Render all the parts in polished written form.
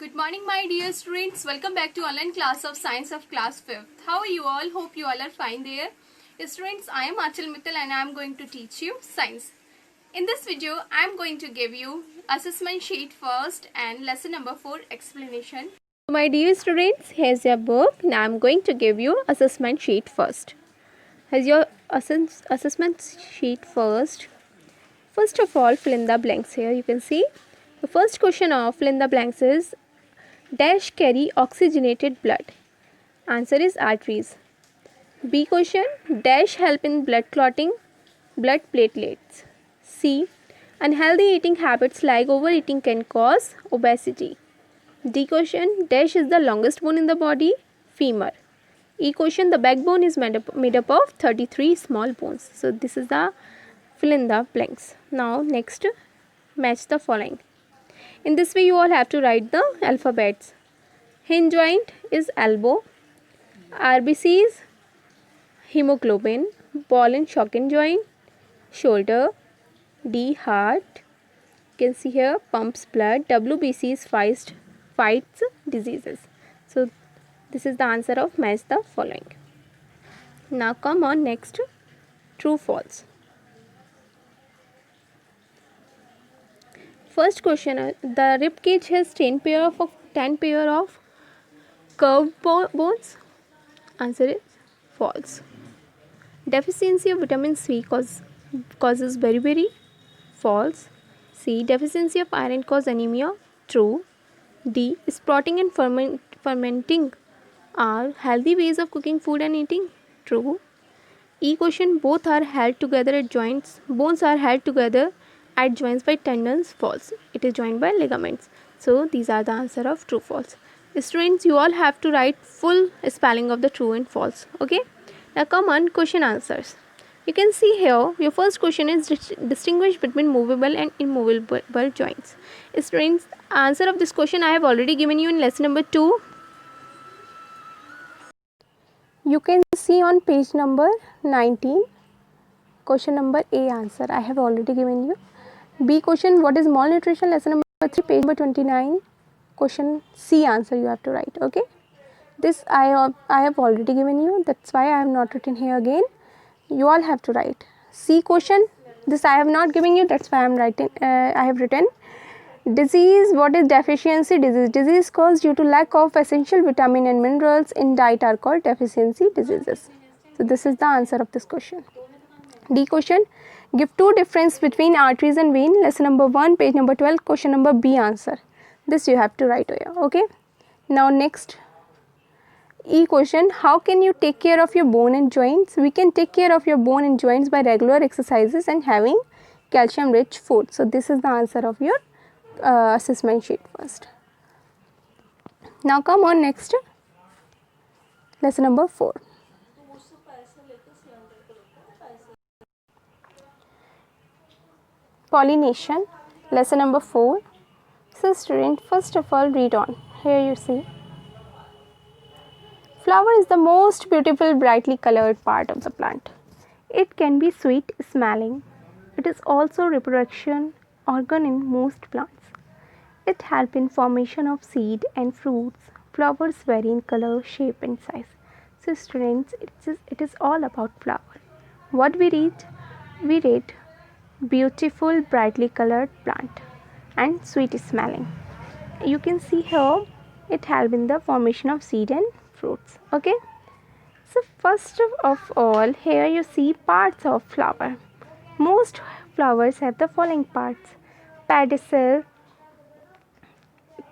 Good morning, my dear students. Welcome back to online class of science of class 5th. How are you all? Hope you all are fine there. Students, I am Achal Mittal and I am going to teach you science. In this video, I am going to give you assessment sheet first and lesson number 4 explanation. My dear students, here's your book. Now I am going to give you assessment sheet first. Here's your assessment sheet first. First of all, fill in the blanks. Here you can see the first question of fill in the blanks is dash carry oxygenated blood. Answer is arteries. B question, dash help in blood clotting, blood platelets. C, unhealthy eating habits like overeating can cause obesity. D question, dash is the longest bone in the body, femur. E question, the backbone is made up of 33 small bones. So this is the fill in the blanks. Now next, match the following. In this way you all have to write the alphabets. Hinge joint is elbow, RBCs hemoglobin, ball and socket joint, shoulder, D heart. You can see here pumps blood, WBC is fights diseases. So this is the answer of match the following. Now come on next, true false. First question, the rib cage has 10 pair of curved bones. Answer is false. Deficiency of vitamin C causes beriberi. False. C, deficiency of iron cause anemia. True. D, sprouting and fermenting are healthy ways of cooking food and eating. True. E question, both are held together at joints. Bones are held together at joints by tendons. False. It is joined by ligaments. So these are the answer of true false. Students, you all have to write full spelling of the true and false. Okay. Now come on, question answers. You can see here your first question is distinguish between movable and immovable joints. Students, answer of this question I have already given you in lesson number 2. You can see on page number 19, question number A answer I have already given you. B question, what is malnutrition, lesson number 3, page number 29, question C answer you have to write. Okay, this I have already given you, that's why I have not written here again. You all have to write. C question, this I have not given you, that's why I am writing. I have written disease. What is deficiency disease? Disease caused due to lack of essential vitamin and minerals in diet are called deficiency diseases. So this is the answer of this question. D question, give two difference between arteries and vein, lesson number 1, page number 12, question number B answer. This you have to write here. Okay, now next, E question, how can you take care of your bone and joints? We can take care of your bone and joints by regular exercises and having calcium rich food. So this is the answer of your assessment sheet first. Now come on next, lesson number 4. Pollination, lesson number 4. So student, first of all read on. Here you see, flower is the most beautiful brightly colored part of the plant. It can be sweet smelling. It is also reproduction organ in most plants. It helps in formation of seed and fruits. Flowers vary in color, shape and size. So students, it is all about flower. What we read? We read beautiful brightly colored plant and sweet smelling. You can see here it helps in the formation of seed and fruits. Okay, so first of all, here you see parts of flower. Most flowers have the following parts: pedicel,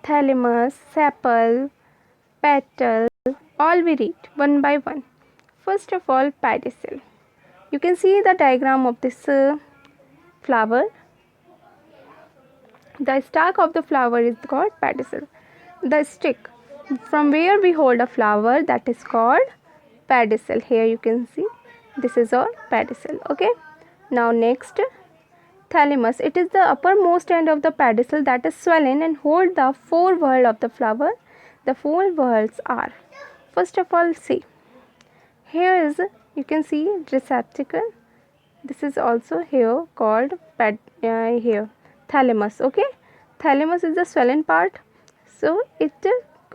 thalamus, sepal, petal. All we read one by one. First of all, pedicel. You can see the diagram of this flower. The stalk of the flower is called pedicel. The stick from where we hold a flower, that is called pedicel. Here you can see this is all pedicel. Okay, now next, thalamus. It is the uppermost end of the pedicel that is swollen and hold the four whorls of the flower. The four whorls are, first of all, see, here is, you can see receptacle. This is also here called here thalamus. Okay, thalamus is the swollen part. So it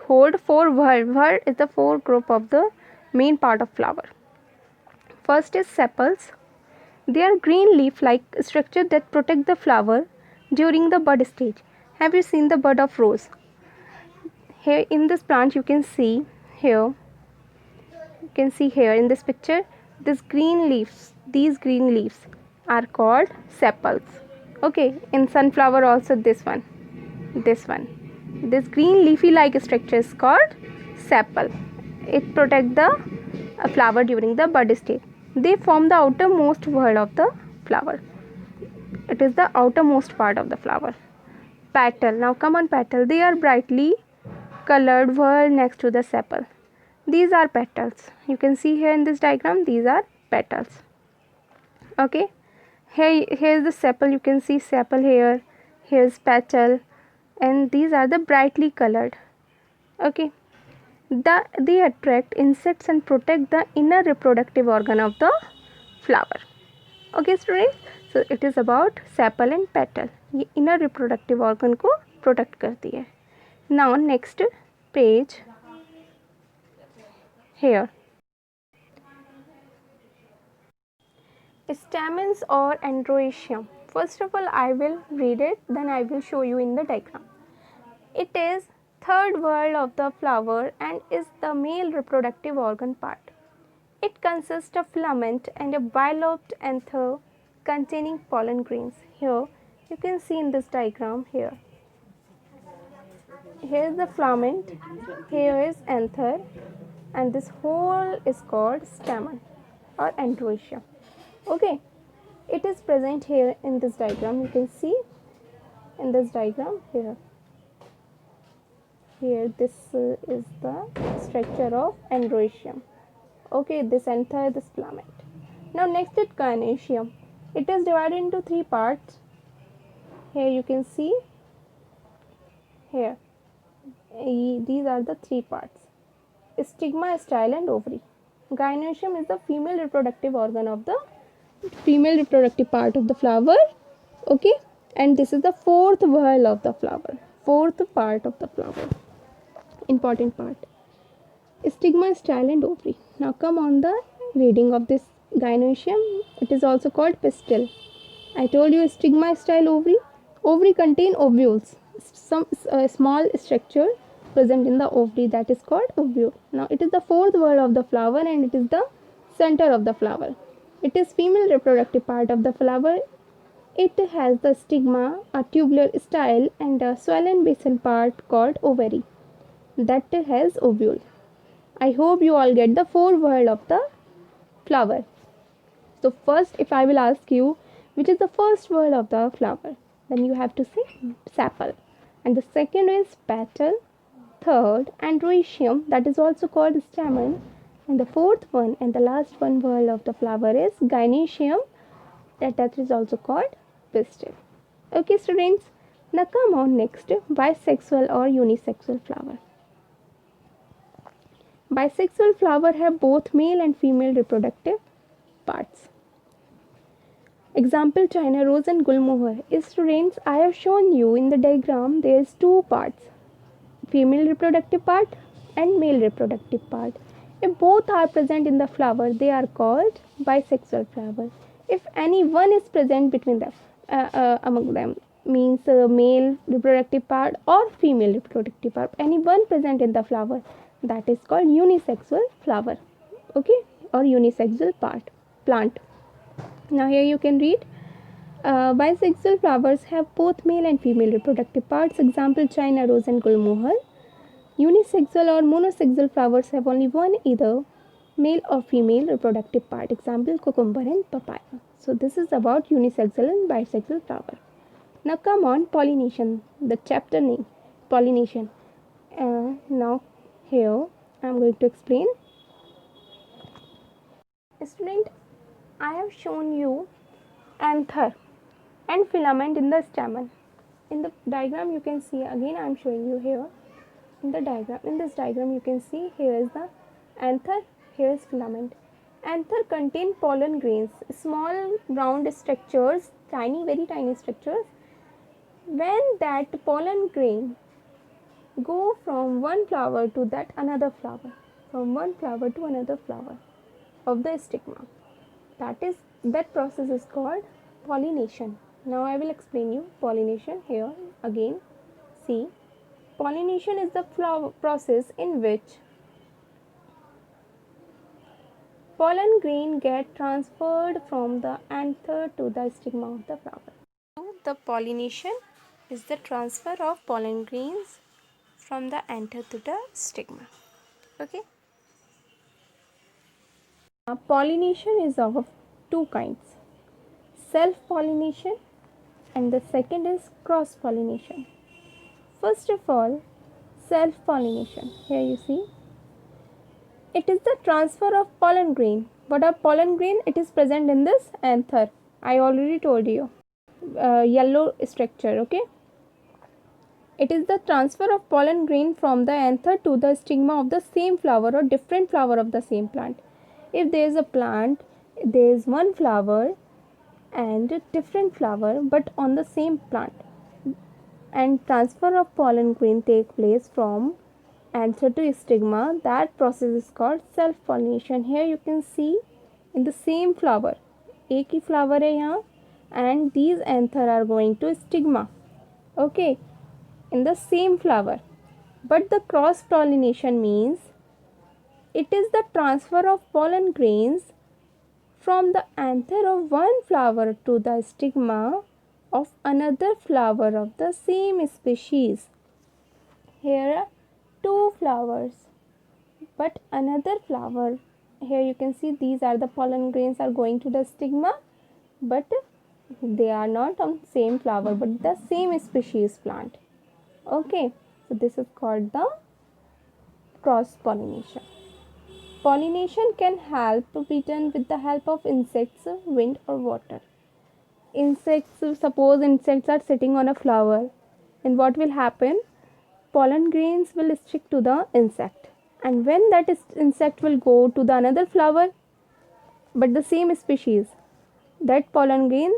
hold four whorl. Whorl is the four group of the main part of flower. First is sepals. They are green leaf-like structure that protect the flower during the bud stage. Have you seen the bud of rose? Here in this plant you can see here. You can see here in this picture. These green leaves are called sepals. Okay, in sunflower also this one. This green leafy-like structure is called sepal. It protects the flower during the bud stage. They form the outermost whorl of the flower. It is the outermost part of the flower. Petal. Now come on, petal. They are brightly colored whorl next to the sepal. These are petals. You can see here in this diagram, these are petals. Okay. Here is the sepal. You can see sepal here. Here's petal. And these are the brightly colored. Okay. They attract insects and protect the inner reproductive organ of the flower. Okay students, so it is about sepal and petal. ये inner reproductive organ को protect करती है. Now next page here. Stamens or androecium. First of all, I will read it, then I will show you in the diagram. It is third whorl of the flower and is the male reproductive organ part. It consists of filament and a bilobed anther containing pollen grains. Here you can see in this diagram here. Here is the filament, here is anther, and this whole is called stamen or androecium. Okay, it is present here in this diagram. You can see in this diagram here. Here this is the structure of androecium. Okay, this anther, this filament. Now next is gynoecium. It is divided into three parts. Here you can see here. These are the three parts: stigma, style, and ovary. Gynoecium is the female reproductive organ of the female reproductive part of the flower. Okay, and this is the fourth whorl of the flower. Fourth part of the flower. Important part. Stigma, style, and ovary. Now come on the reading of this gynoecium. It is also called pistil. I told you stigma, style, ovary. Ovary contain ovules. Some small structure present in the ovary, that is called ovule. Now it is the fourth whorl of the flower and it is the center of the flower. It is female reproductive part of the flower. It has the stigma, a tubular style, and a swollen basal part called ovary that has ovule. I hope you all get the four whorl of the flower. So first, if I will ask you which is the first whorl of the flower, then you have to say sepal. And the second is petal. Third, androecium, that is also called stamen. And the fourth one and the last one whorl of the flower is gynoecium, that is also called pistil. Okay students, now come on next, bisexual or unisexual flower. Bisexual flower have both male and female reproductive parts. Example, China rose and gulmohar. Students, I have shown you in the diagram there is two parts, female reproductive part and male reproductive part. If both are present in the flower, they are called bisexual flower. If any one is present between them, among them, means male reproductive part or female reproductive part, any one present in the flower, that is called unisexual flower. Okay, or unisexual plant. Now here you can read, bisexual flowers have both male and female reproductive parts. Example, China rose and gulmohar. Unisexual or monosexual flowers have only one, either male or female reproductive part. Example, cucumber and papaya. So this is about unisexual and bisexual flower. Now come on, pollination, the chapter name, pollination. Now here I am going to explain. Student, I have shown you anther and filament in the stamen. In the diagram you can see, again I am showing you here. In this diagram you can see, here is the anther, here is filament. Anther contain pollen grains, small round structures, very tiny structures. When that pollen grain go from one flower to that another flower, from one flower to another flower of the stigma. That process is called pollination. Now I will explain you pollination here again. See, pollination is the process in which pollen grain get transferred from the anther to the stigma of the flower. So the pollination is the transfer of pollen grains from the anther to the stigma. Okay. Pollination is of two kinds, self-pollination and the second is cross-pollination. First of all, self-pollination. Here you see, it is the transfer of pollen grain. What are pollen grain? It is present in this anther. I already told you. Yellow structure, okay. It is the transfer of pollen grain from the anther to the stigma of the same flower or different flower of the same plant. If there is a plant, there is one flower and different flower but on the same plant, and transfer of pollen grain take place from anther to stigma, that process is called self pollination. Here you can see in the same flower, एक ही flower है यहाँ, and these anther are going to stigma, okay, in the same flower. But the cross pollination means it is the transfer of pollen grains from the anther of one flower to the stigma of another flower of the same species. Here are two flowers, but another flower. Here you can see these are the pollen grains are going to the stigma, but they are not on same flower but the same species plant. Okay, so this is called the cross pollination. Pollination can be done with the help of insects, wind or water. Suppose insects are sitting on a flower, and what will happen? Pollen grains will stick to the insect, and when that insect will go to the another flower but the same species, that pollen grain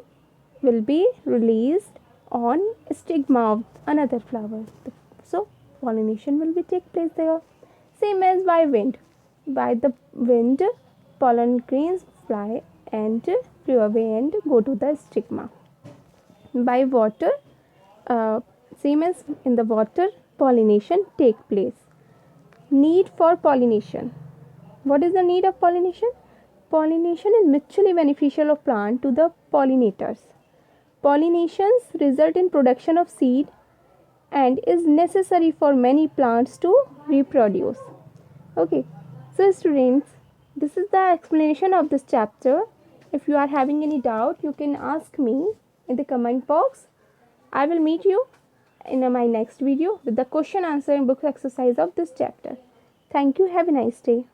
will be released on stigma of another flower. So pollination will be take place there. Same as by wind. By the wind, pollen grains fly away and go to the stigma. By water, same as in the water, pollination take place. Need for pollination. What is the need of pollination? Pollination is mutually beneficial of plant to the pollinators. Pollinations result in production of seed and is necessary for many plants to reproduce. Okay, so students, this is the explanation of this chapter. If you are having any doubt, you can ask me in the comment box. I will meet you in my next video with the question, answer and book exercise of this chapter. Thank you. Have a nice day.